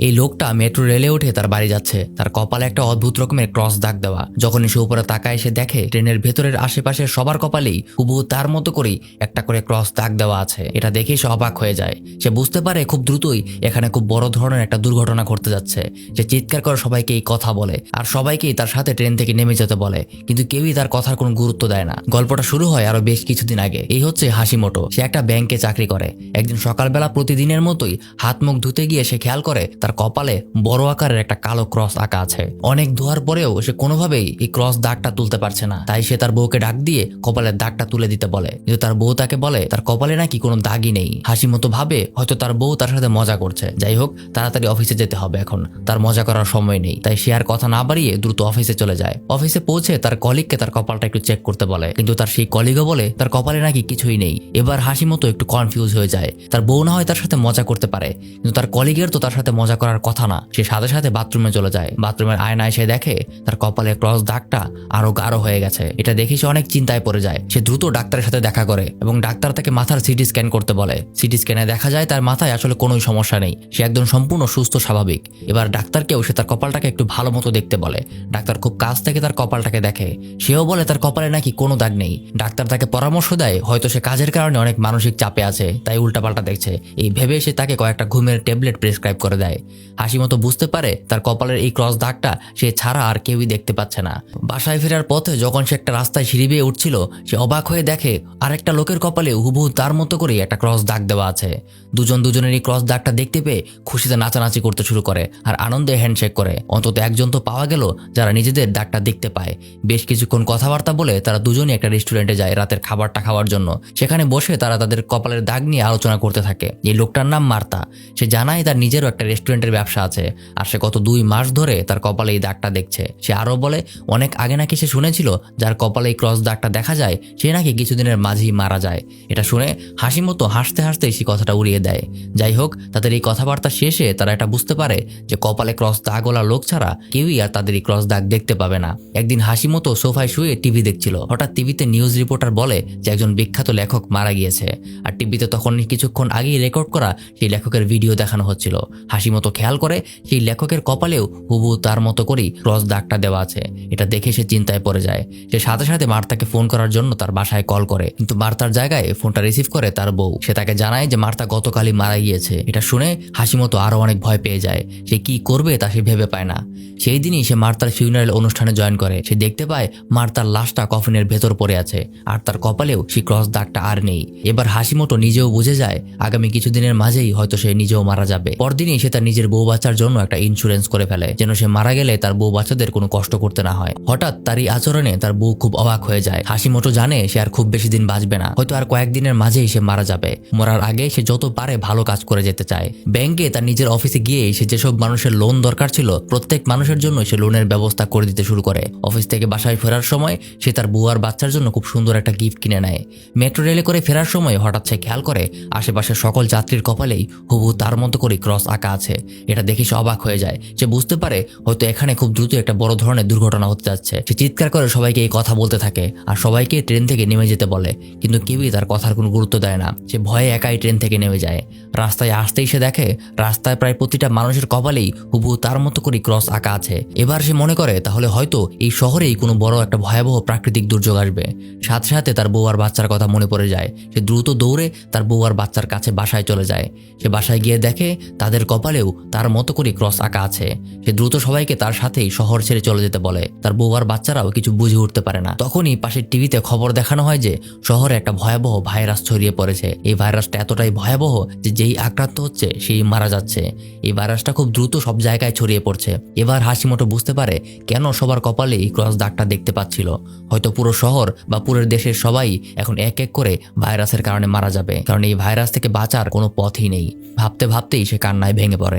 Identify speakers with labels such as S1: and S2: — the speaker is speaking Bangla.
S1: এই লোকটা মেট্রো রেলে উঠে তার বাড়ি যাচ্ছে। তার কপালে একটা অদ্ভুত রকমের ক্রস দাগ দেওয়া। যখনই সে উপরে তাকায় সে দেখে ট্রেনের ভেতরের আশেপাশের সবার কপালেই হুবহু তার মতো করেই একটা করে ক্রস দাগ দেওয়া আছে। এটা দেখেই সে অবাক হয়ে যায়। সে বুঝতে পারে খুব দ্রুতই এখানে খুব বড় ধরনের একটা দুর্ঘটনা ঘটতে যাচ্ছে। সে চিৎকার করে সবাইকে এই কথা বলে আর সবাইকেই তার সাথে ট্রেন থেকে নেমে যেতে বলে, কিন্তু কেউই তার কথার কোনো গুরুত্ব দেয় না। গল্পটা শুরু হয় আরো বেশ কিছুদিন আগে। এই হচ্ছে হাসিমোটো। সে একটা ব্যাংকে চাকরি করে। একদিন সকালবেলা প্রতিদিনের মতোই হাত মুখ ধুতে গিয়ে সে খেয়াল করে তার কপালে বড় আকারের একটা কালো ক্রস আঁকা আছে। অনেক ধোয়ার পরেও সে কোনোভাবেই এই ক্রস দাগটা তুলতে পারছে না। তাই সে তার বউকে ডাক দিয়ে কপালের দাগটা তুলে দিতে বলে, কিন্তু তার বউ তাকে বলে তার কপালে নাকি কোনো দাগই নেই। হাসিমোটো ভাবে হয়তো তার বউ তার সাথে মজা করছে। যাই হোক, তাড়াতাড়ি অফিসে যেতে হবে, এখন তার মজা করার সময় নেই। তাই সে আর কথা না বাড়িয়ে দ্রুত অফিসে চলে যায়। অফিসে পৌঁছে তার কলিগকে তার কপালটা একটু চেক করতে বলে, কিন্তু তার সেই কলিগও বলে তার কপালে নাকি কিছুই নেই। এবার হাসিমোটো একটু কনফিউজ হয়ে যায়। তার বউ না হয় তার সাথে মজা করতে পারে, কিন্তু তার কলিগের তো তার সাথে মজা করার কথা না। সে সাথে সাথে বাথরুমে চলে যায়। বাথরুমের আয়নায় সে দেখে তার কপালে ক্রস দাগটা আরো গাঢ় হয়ে গেছে। এটা দেখে সে অনেক চিন্তায় পড়ে যায়। সে দ্রুত ডাক্তারের সাথে দেখা করে এবং ডাক্তার তাকে মাথার সিটি স্ক্যান করতে বলে। সিটি স্ক্যানে দেখা যায় তার মাথায় আসলে কোনো সমস্যা নেই। সে একদম সম্পূর্ণ সুস্থ স্বাভাবিক। এবার ডাক্তারকেও সে তার কপালটাকে একটু ভালো মতো দেখতে বলে। ডাক্তার খুব কাছ থেকে তার কপালটাকে দেখে। সেও বলে তার কপালে নাকি কোনো দাগ নেই। ডাক্তার তাকে পরামর্শ দেয় হয়তো সে কাজের কারণে অনেক মানসিক চাপে আছে, তাই উল্টাপাল্টা দেখছে। এই ভেবে সে তাকে কয়েকটা ঘুমের ট্যাবলেট প্রেসক্রাইব করে দেয়। হাসিমোটো বুঝতে পারে তার কপালের এই ক্রস দাগটা সে ছাড়া আর কেউই দেখতে পাচ্ছে না। বাসায় ফেরার পথে যখন সে একটা রাস্তায় সিঁড়ি বেয়ে উঠছিল, সে অবাক হয়ে দেখে আরেকটা লোকের কপালে হুবহু তার মতো করে একটা ক্রস দাগ দেওয়া আছে। দুজনের এই ক্রস দাগটা দেখতে পেয়ে খুশিতে নাচানাচি করতে শুরু করে আর আনন্দে হ্যান্ডশেক করে। অন্তত একজন তো পাওয়া গেল যারা নিজেদের দাগটা দেখতে পায়। বেশ কিছুক্ষণ কথাবার্তা বলে তারা দুজনই একটা রেস্টুরেন্টে যায় রাতের খাবারটা খাওয়ার জন্য। সেখানে বসে তারা তাদের কপালের দাগ নিয়ে আলোচনা করতে থাকে। এই লোকটার নাম মার্তা। সে জানায় তার নিজেরও একটা রেস্টুরেন্টের ব্যবসা আছে আর সে গত 2 মাস ধরে তার কপালে এই দাগটা দেখছে। সে আরো বলে অনেক আগে নাকি সে শুনেছিল যার কপালে এই ক্রস দাগটা দেখা যায় সে নাকি কিছুদিনের মাঝেই মারা যায়। এটা শুনে হাসিমোটো হাসতে হাসতে সেই কথাটা উড়িয়ে দেয়। যাই হোক, তাদের এই কথাবার্তা শেষে তারা এটা বুঝতে পারে যে কপালে ক্রস দাগওয়ালা লোক ছাড়া কেউই আর তাদের এই ক্রস দাগ দেখতে পাবে না। একদিন হাসিমোটো সোফায় শুয়ে টিভি দেখছিল। হঠাৎ টিভিতে নিউজ রিপোর্টার বলে যে একজন বিখ্যাত লেখক মারা গিয়েছে। আর টিভিতে তখন কিছুক্ষণ আগেই রেকর্ড করা সেই লেখকের ভিডিও দেখানো হচ্ছিল। হাসিমোটো খেয়াল করে সেই লেখকের কপালেও হুবহু তার মতো করেই ক্রস দাগটা দেওয়া আছে। এটা দেখে সে চিন্তায় পড়ে যায়। সে সাথে সাথে মার্তাকে ফোন করার জন্য তার বাসায় কল করে, কিন্তু মার্তার জায়গায় ফোনটা রিসিভ করে তার বউ। সে তাকে জানায় যে মার্তা গতকালই মারা গিয়েছে। এটা শুনে হাসিমোটো আরো অনেক ভয় পেয়ে যায়। সে কি করবে তা সে ভেবে পায় না। সেই দিনই সে মার্তার ফিউনারেল অনুষ্ঠানে জয়েন করে। সে দেখতে পায় মার্তার লাশটা কফিনের ভেতর পড়ে আছে আর তার কপালেও সেই ক্রস দাগটা আর নেই। এবার হাসিমোটো নিজেও বুঝে যায় আগামী কিছুদিনের মাঝেই হয়তো সে নিজেও মারা যাবে। পরদিনই সে তার নিজের বউ বাচ্চার জন্য একটা ইন্স্যুরেন্স করে ফেলে, যেন সে মারা গেলে তার বউ বাচ্চাদের কোনো কষ্ট করতে না হয়। হঠাৎ তার এই আচরণে তার বউ খুব অবাক হয়ে যায়। হাসিমোটো জানে সে আর খুব বেশি দিন বাঁচবে না, হয়তো আর কয়েকদিনের মাঝেই সে মারা যাবে। মরার আগে সে যত পারে ভালো কাজ করে যেতে চায়। ব্যাংকে তার নিজের অফিসে গিয়ে সে যেসব মানুষের লোন দরকার ছিল প্রত্যেক মানুষের জন্য সে লোনের ব্যবস্থা করে দিতে শুরু করে। অফিস থেকে বাসায় ফেরার সময় সে তার বউ আর বাচ্চার জন্য খুব সুন্দর একটা গিফট কিনে নেয়। মেট্রো রেলে করে ফেরার সময় হঠাৎ সে খেয়াল করে আশেপাশের সকল যাত্রীর কপালেই হুবহু তার মতো করে ক্রস আঁকা আছে। এটা দেখে সে অবাক হয়ে যায়। সে বুঝতে পারে হয়তো এখানে খুব দ্রুত একটা বড় ধরনের দুর্ঘটনা হতে যাচ্ছে। সে চিৎকার করে সবাইকে এই কথা বলতে থাকে আর সবাইকে ট্রেন থেকে নেমে যেতে বলে, কিন্তু কেউই তার কথার কোনো গুরুত্ব দেয় না। সে ভয়ে একাই ট্রেন থেকে নেমে যায়। রাস্তায় আসতেই সে দেখে রাস্তায় প্রায় প্রতিটা মানুষের কপালেই হুবহু তার মতো করে ক্রস আঁকা আছে। এবার সে মনে করে তাহলে হয়তো এই শহরেই কোনো বড় একটা ভয়াবহ প্রাকৃতিক দুর্যোগ আসবে। সাথে সাথে তার বউ আর বাচ্চার কথা মনে পড়ে যায়। সে দ্রুত দৌড়ে তার বউ আর বাচ্চার কাছে বাসায় চলে যায়। সে বাসায় গিয়ে দেখে তাদের কপালেও তার মতো করে ক্রস আঁকা আছে। সে দ্রুত সবাইকে তার সাথেই শহর ছেড়ে চলে যেতে বলে। তার বউ আর বাচ্চারাও কিছু বুঝে উঠতে পারে না। তখনই পাশের টিভিতে খবর দেখানো হয় যে শহরে একটা ভয়াবহ ভাইরাস ছড়িয়ে পড়েছে। এই ভাইরাসটা এতটাই ভয়াবহ যে যেই আক্রান্ত হচ্ছে সেই মারা যাচ্ছে। এই ভাইরাসটা খুব দ্রুত সব জায়গায় ছড়িয়ে পড়ছে। এবার হাসিমোটো বুঝতে পারে কেন সবার কপালে এই ক্রস দাগটা দেখতে পাচ্ছিল। হয়তো পুরো শহর বা পুরো দেশের সবাই এখন এক এক করে ভাইরাসের কারণে মারা যাবে, কারণ এই ভাইরাস থেকে বাঁচার কোনো পথই নেই। ভাবতে ভাবতেই সে কান্নায় ভেঙে পড়ে।